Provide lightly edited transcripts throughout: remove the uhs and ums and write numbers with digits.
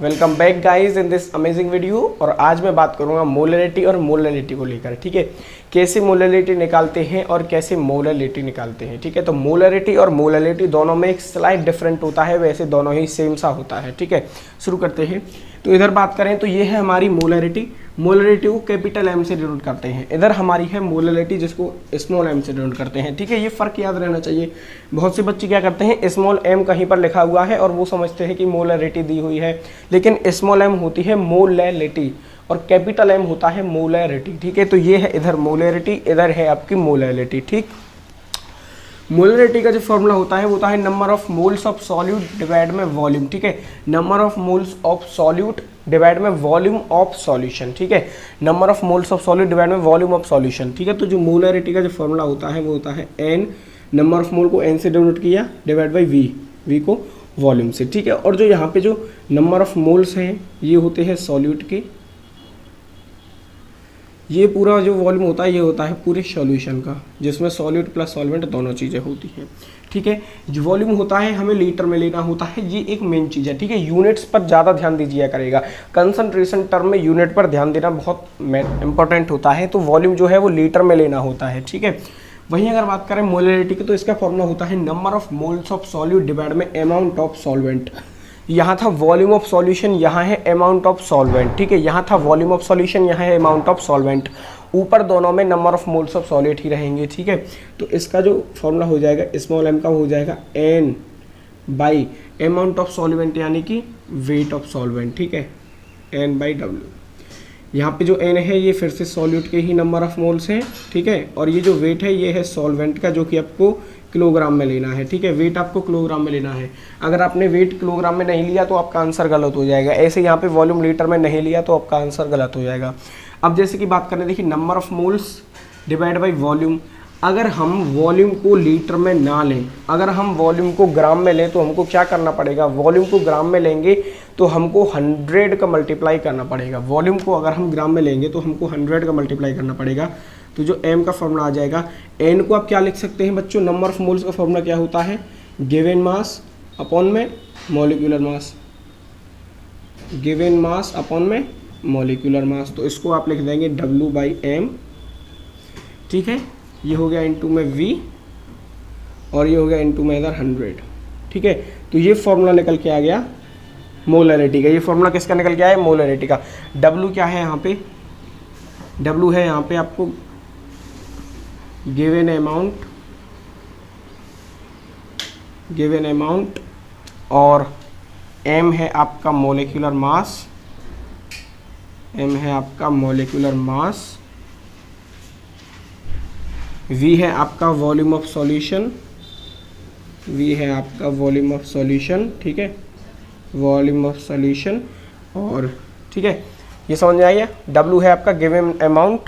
Welcome back guys in this amazing video. और आज मैं बात करूंगा मोलरिटी और मोलरिटी को लेकर। ठीक है, कैसे मोलरिटी निकालते हैं और कैसे मोलरिटी निकालते हैं। ठीक है, तो मोलरिटी और मोलरिटी दोनों में एक स्लाइट डिफरेंट होता है, वैसे दोनों ही सेम सा होता है। ठीक है, शुरू करते हैं। तो इधर बात करें तो ये है हमारी मोलरिटी। मोलरिटी को कैपिटल एम से डिनोट करते हैं। इधर हमारी है मोलरिटी जिसको स्मॉल एम से डिनोट करते हैं। ठीक है, ये फ़र्क याद रहना चाहिए। बहुत से बच्चे क्या करते हैं, स्मॉल एम कहीं पर लिखा हुआ है और वो समझते हैं कि मोलरिटी दी हुई है, लेकिन स्मॉल एम होती है मोलरिटी और कैपिटल एम होता है मोलरिटी। ठीक है, तो ये है इधर मोलरिटी, इधर है आपकी मोलरिटी। ठीक, मोलरिटी का जो फॉर्मूला होता है वो होता है number of moles of solute divide में वॉल्यूम। ठीक है, number of moles of solute divide में वॉल्यूम ऑफ सॉल्यूशन। ठीक है, number of moles of solute divide में वॉल्यूम ऑफ सॉल्यूशन। ठीक है, तो जो मोलरिटी का जो फॉर्मूला होता है वो होता है एन, नंबर ऑफ मोल को एन से डिनोट किया, डिवाइड बाई वी को वॉल्यूम से। ठीक है, और जो यहाँ पे जो नंबर ऑफ मोल्स हैं ये होते हैं सॉल्यूट के, ये पूरा जो वॉल्यूम होता है ये होता है पूरे सॉल्यूशन का, जिसमें सॉल्यूट प्लस सॉल्वेंट दोनों चीज़ें होती हैं। ठीक है, जो वॉल्यूम होता है हमें लीटर में लेना होता है, ये एक मेन चीज़ है। ठीक है, यूनिट्स पर ज़्यादा ध्यान दीजिए करेगा। कंसंट्रेशन टर्म में यूनिट पर ध्यान देना बहुत इंपॉर्टेंट होता है, तो वॉल्यूम जो है वो लीटर में लेना होता है। ठीक है, वहीं अगर बात करें मोलरिटी की तो इसका फॉर्मूला होता है number of moles of solute divide में अमाउंट ऑफ सॉल्वेंट। यहाँ था वॉल्यूम ऑफ सॉल्यूशन, यहाँ है अमाउंट ऑफ सॉल्वेंट। ठीक है, यहाँ था वॉल्यूम ऑफ सॉल्यूशन, यहाँ है अमाउंट ऑफ सॉल्वेंट। ऊपर दोनों में number of moles of solute ही रहेंगे। ठीक है, तो इसका जो फॉर्मूला हो जाएगा स्मॉल एम का हो जाएगा N by amount of solvent यानी कि वेट ऑफ सॉल्वेंट। ठीक है, एन बाई डब्ल्यू। यहाँ पे जो एन है ये फिर से सॉल्यूट के ही नंबर ऑफ मोल्स हैं। ठीक है, और ये जो वेट है ये है सॉल्वेंट का, जो कि आपको किलोग्राम में लेना है। ठीक है, वेट आपको किलोग्राम में लेना है। अगर आपने वेट किलोग्राम में नहीं लिया तो आपका आंसर गलत हो जाएगा। ऐसे यहाँ पे वॉल्यूम लीटर में नहीं लिया तो आपका आंसर गलत हो जाएगा। अब जैसे कि बात करें, देखिए number of moles divide by volume. अगर हम वॉल्यूम को लीटर में ना लें, अगर हम वॉल्यूम को ग्राम में लें तो हमको क्या करना पड़ेगा, वॉल्यूम को ग्राम में लेंगे तो हमको 100 का मल्टीप्लाई करना पड़ेगा। वॉल्यूम को अगर हम ग्राम में लेंगे तो हमको 100 का मल्टीप्लाई करना पड़ेगा। तो जो m का फॉर्मूला आ जाएगा, n को आप क्या लिख सकते हैं बच्चों, नंबर ऑफ मोल्स का फॉर्मूला क्या होता है, गिवन मास अपॉन में molecular mass, given mass upon में मॉलिक्यूलर मास। तो इसको आप लिख देंगे W बाई एम। ठीक है, ये हो गया इनटू में V और ये हो गया इनटू में इधर 100। ठीक है, तो ये फॉर्मूला निकल के आ गया मोलरिटी का। ये फॉर्मूला किसका निकल के आया है, मोलरिटी का। W क्या है यहाँ पे, W है यहाँ पे आपको गिवन अमाउंट और M है आपका मोलिकुलर मास, M है आपका मोलिकुलर मास, V है आपका वॉल्यूम ऑफ सॉल्यूशन, V है आपका वॉल्यूम ऑफ सॉल्यूशन। ठीक है, वॉल्यूम ऑफ सॉल्यूशन। और ठीक है, ये समझ में आइए। W है आपका गिवन अमाउंट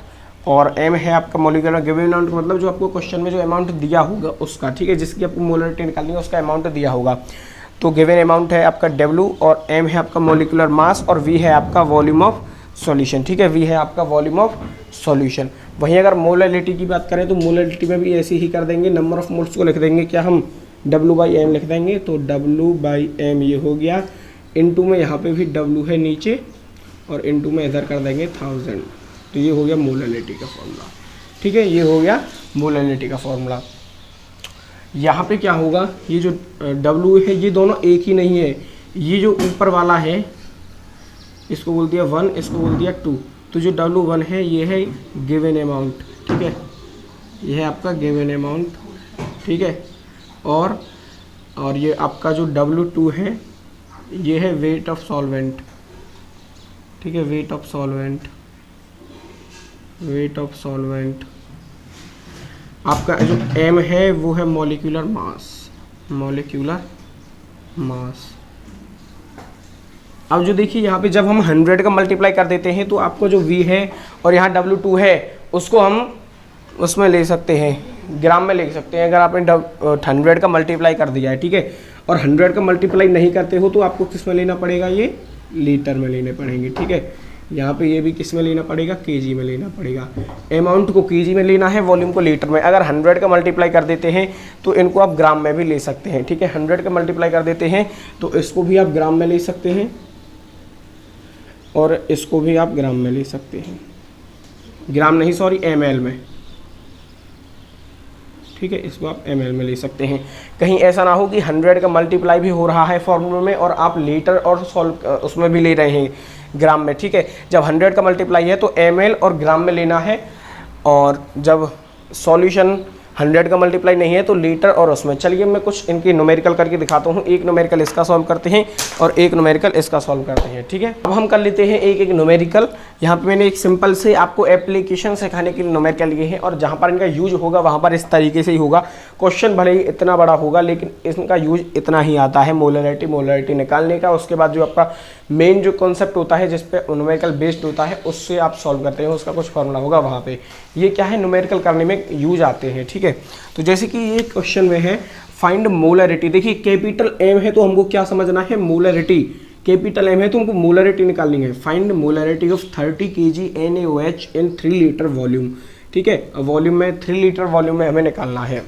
और M है आपका मोलिकुलर। गिवन अमाउंट मतलब जो आपको क्वेश्चन में जो अमाउंट दिया होगा उसका, ठीक है, जिसकी आपको मोलरिटी निकालनी है उसका अमाउंट दिया होगा। तो गिवन अमाउंट है आपका W और M है आपका मोलिकुलर मास और V है आपका वॉल्यूम ऑफ सॉल्यूशन। ठीक है, V है आपका वॉल्यूम ऑफ सॉल्यूशन। वहीं अगर मोलरिटी की बात करें तो मोलरिटी में भी ऐसे ही कर देंगे, नंबर ऑफ मोल्स को लिख देंगे क्या हम, W बाई एम लिख देंगे। तो W बाई एम ये हो गया, इनटू में यहाँ पे भी W है नीचे और इनटू में इधर कर देंगे 1000। तो ये हो गया मोलरिटी का फॉर्मूला। ठीक है, ये हो गया मोलरिटी का फॉर्मूला। यहाँ पे क्या होगा, ये जो W है ये दोनों एक ही नहीं है। ये जो ऊपर वाला है इसको बोल दिया 1, इसको बोल दिया 2। तो जो W1 है ये है गिवन अमाउंट। ठीक है, ये है आपका गिवन अमाउंट। ठीक है, और ये आपका जो W2 है ये है वेट ऑफ सॉल्वेंट। ठीक है, weight of solvent, weight of solvent. आपका जो M है वो है मॉलिक्यूलर मास, मॉलिक्यूलर मास। अब जो देखिए यहाँ पे जब हम 100 का मल्टीप्लाई कर देते हैं तो आपको जो V है और यहाँ W2 है उसको हम उसमें ले सकते हैं, ग्राम में ले सकते हैं। अगर आपने 100 का मल्टीप्लाई कर दिया है, ठीक है, और 100 का मल्टीप्लाई नहीं करते हो तो आपको किस में लेना पड़ेगा, ये लीटर में लेने पड़ेंगे। ठीक है, यहाँ पे ये भी किस में लेना पड़ेगा, केजी में लेना पड़ेगा। अमाउंट को केजी में लेना है, वॉल्यूम को लीटर में। अगर 100 का मल्टीप्लाई कर देते हैं तो इनको आप ग्राम में भी ले सकते हैं। ठीक है, 100 का मल्टीप्लाई कर देते हैं तो इसको भी आप ग्राम में ले सकते हैं। और इसको भी आप ग्राम में ले सकते हैं, ग्राम नहीं सॉरी ml में, ठीक है, इसको आप ml में ले सकते हैं। कहीं ऐसा ना हो कि 100 का मल्टीप्लाई भी हो रहा है फॉर्मूले में और आप लीटर और सॉल्व उसमें भी ले रहे हैं ग्राम में, ठीक है। जब 100 का मल्टीप्लाई है तो ml और ग्राम में लेना है, और जब सॉल्यूशन 100 का मल्टीप्लाई नहीं है तो लीटर और उसमें। चलिए मैं कुछ इनकी न्यूमेरिकल करके दिखाता हूँ। एक न्यूमेरिकल इसका सॉल्व करते हैं और एक न्यूमेरिकल इसका सॉल्व करते हैं, ठीक है। अब हम कर लेते हैं एक एक न्यूमेरिकल। यहाँ पे मैंने एक सिंपल से आपको एप्लीकेशन सिखाने के लिए न्यूमेरिकल लिए हैं, और जहाँ पर इनका यूज होगा वहाँ पर इस तरीके से ही होगा। क्वेश्चन भले ही इतना बड़ा होगा लेकिन इनका यूज इतना ही आता है, मोलरिटी निकालने का। उसके बाद जो आपका मेन जो कॉन्सेप्ट होता है जिस पे न्यूमेरिकल बेस्ड होता है उससे आप सॉल्व करते हैं, उसका कुछ फॉर्मूला होगा वहाँ पे। ये क्या है, न्यूमेरिकल करने में यूज आते हैं, ठीक है। तो जैसे कि ये क्वेश्चन में है फाइंड मोलरिटी। देखिए कैपिटल M है तो हमको क्या समझना है, मोलरिटी। कैपिटल M है तो हमको मोलरिटी निकालनी है। Find molarity of 30 kg NaOH in 3 litre volume, ठीक है। वॉल्यूम में 3 लीटर वॉल्यूम में हमें निकालना है।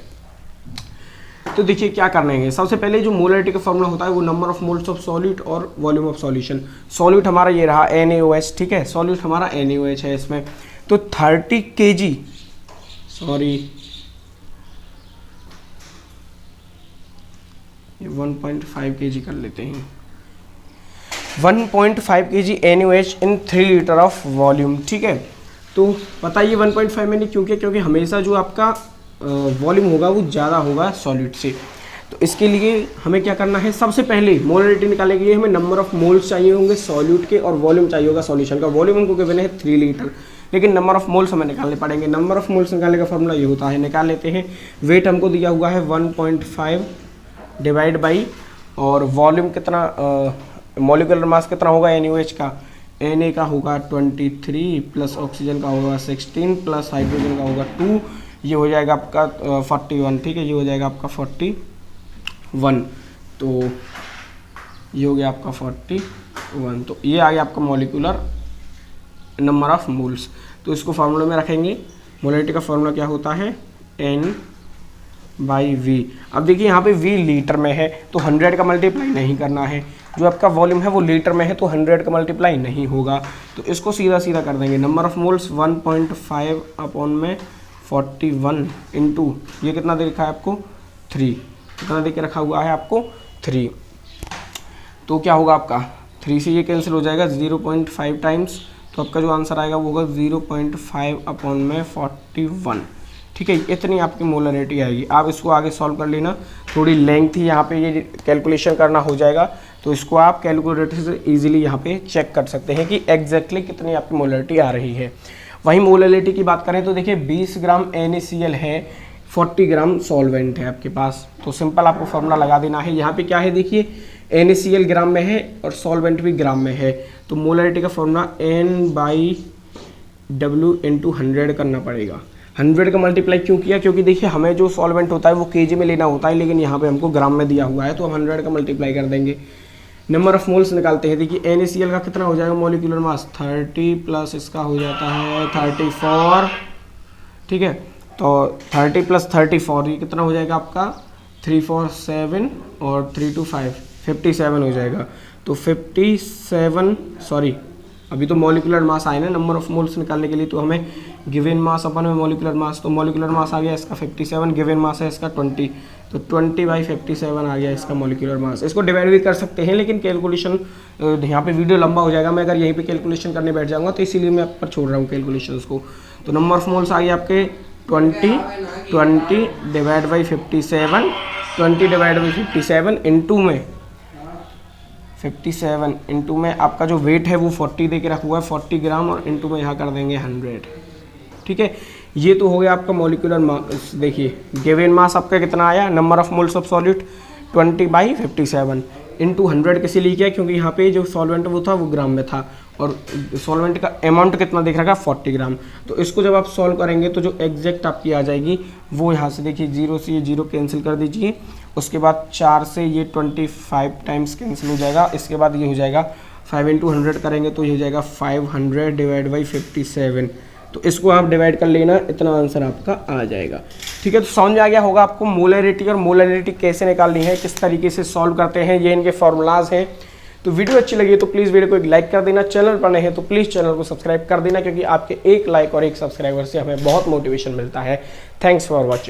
तो देखिए क्या करना है, सबसे पहले जो मोलरिटी का फॉर्मूला होता है वो number of moles of solute और वॉल्यूम ऑफ सॉल्यूशन। सॉल्यूट हमारा ये रहा NaOH, ठीक है, सॉल्यूट हमारा NaOH है इसमें। तो 30 kg 1.5 kg कर लेते हैं, 1.5 kg NaOH in 3 litre of volume, ठीक है। तो बताइए 1.5 मैंने क्यों किया, क्योंकि हमेशा जो आपका वॉल्यूम होगा वो ज़्यादा होगा सॉलिड से। तो इसके लिए हमें क्या करना है, सबसे पहले मोलरिटी निकालने के लिए हमें नंबर ऑफ मोल्स चाहिए होंगे सॉल्यूट के और वॉल्यूम चाहिए होगा सॉल्यूशन का। वॉल्यूम हमको गिवन है 3 लीटर, लेकिन नंबर ऑफ मोल्स हमें निकालने पड़ेंगे। नंबर ऑफ मोल्स निकालने का फॉर्मूला ये होता है, निकाल लेते हैं। वेट हमको दिया हुआ है 1.5 डिवाइड बाई, और वॉल्यूम कितना, मॉलिक्यूलर मास कितना होगा NaOH का, Na का होगा 23 प्लस ऑक्सीजन का होगा 16 प्लस हाइड्रोजन का होगा 2, ये हो जाएगा आपका 41, ठीक है, ये हो जाएगा आपका 41। तो ये हो गया आपका 41। तो ये आ गया आपका मॉलिक्यूलर नंबर ऑफ मोल्स। तो इसको फार्मूले में रखेंगे। मोलरिटी का फार्मूला क्या होता है, N/V। अब देखिए यहाँ पे V लीटर में है तो 100 का मल्टीप्लाई नहीं करना है। जो आपका वॉल्यूम है वो लीटर में है तो 100 का मल्टीप्लाई नहीं होगा, तो इसको सीधा सीधा कर देंगे। नंबर ऑफ मोल्स 1.5 अपॉन में 41 इंटू ये कितना दे रखा है आपको 3, कितना दे के रखा हुआ है आपको 3। तो क्या होगा आपका 3 से ये कैंसिल हो जाएगा 0.5 टाइम्स, तो आपका जो आंसर आएगा वो होगा 0.5 अपॉन में 41, ठीक है। इतनी आपकी मोलरिटी आएगी। आप इसको आगे सॉल्व कर लेना, थोड़ी लेंथ ही यहाँ पे ये कैलकुलेशन करना हो जाएगा, तो इसको आप कैलकुलेटर से इजीली यहाँ पे चेक कर सकते हैं कि एग्जैक्टली कितनी आपकी मोलरिटी आ रही है। वहीं मोलरिटी की बात करें तो देखिए 20 ग्राम NaCl है, 40 ग्राम सॉल्वेंट है आपके पास, तो सिंपल आपको फॉर्मूला लगा देना है। यहाँ पे क्या है देखिए NaCl ग्राम में है और सॉल्वेंट भी ग्राम में है, तो मोलरिटी का फॉर्मूला N/W इंटू 100 करना पड़ेगा। 100 का मल्टीप्लाई क्यों किया, क्योंकि देखिए हमें जो सॉल्वेंट होता है वो kg में लेना होता है, लेकिन यहाँ पे हमको ग्राम में दिया हुआ है तो हम 100 का मल्टीप्लाई कर देंगे। नंबर ऑफ मोल्स निकालते हैं। देखिए NaCl का कितना हो जाएगा मॉलिक्यूलर मास 30 प्लस इसका हो जाता है 34, ठीक है। तो 30 प्लस 34 ये कितना हो जाएगा आपका 3 4 7 और 3 2 5 57 हो जाएगा। तो 57 सॉरी अभी तो मॉलिक्यूलर मास आए ना नंबर ऑफ मोल्स निकालने के लिए, तो हमें गिवन मास अपन में मॉलिक्यूलर मास, तो मॉलिक्यूलर मास आ गया इसका 57, गिवन मास है इसका 20, तो 20/57 आ गया इसका मॉलिक्यूलर मास। इसको डिवाइड भी कर सकते हैं लेकिन कैलकुलेशन यहाँ पे वीडियो लंबा हो जाएगा, मैं अगर यहीं पे कैलकुलेशन करने बैठ जाऊँगा तो इसीलिए मैं आप पर छोड़ रहा हूँ कैलकुलेशन को। तो नंबर ऑफ मोल्स आ गया आपके 20 divide by 57, 20 divide by 57 into में 57 इंटू में आपका जो वेट है वो 40 दे के रखा हुआ है 40 ग्राम, और इंटू में यहाँ कर देंगे 100, ठीक है। ये तो हो गया आपका मॉलिक्यूलर मास। देखिए गिवन मास आपका कितना आया, number of moles of solute 20/57 into 100 किसी लिए किया, क्योंकि यहाँ पे जो सॉल्वेंट वो था वो ग्राम में था और सॉल्वेंट का अमाउंट कितना दिख रहा है 40 ग्राम। तो इसको जब आप सॉल्व करेंगे तो जो एग्जैक्ट आपकी आ जाएगी वो यहाँ से देखिए 0 से ये 0 कैंसिल कर दीजिए, उसके बाद 4 से ये 25 टाइम्स कैंसिल हो जाएगा, इसके बाद ये हो जाएगा 5 × 100 करेंगे तो ये हो जाएगा 500 डिवाइड बाई 57। तो इसको आप डिवाइड कर लेना, इतना आंसर आपका आ जाएगा, ठीक है। तो समझ आ गया होगा आपको मोलरिटी और मोलरिटी कैसे निकालनी है, किस तरीके से सॉल्व करते हैं, ये इनके फॉर्मूलाज हैं। तो वीडियो अच्छी लगी तो प्लीज़ वीडियो को एक लाइक कर देना, चैनल पर नए हैं तो प्लीज़ चैनल को सब्सक्राइब कर देना, क्योंकि आपके एक लाइक और एक सब्सक्राइबर से हमें बहुत मोटिवेशन मिलता है। Thanks for watching.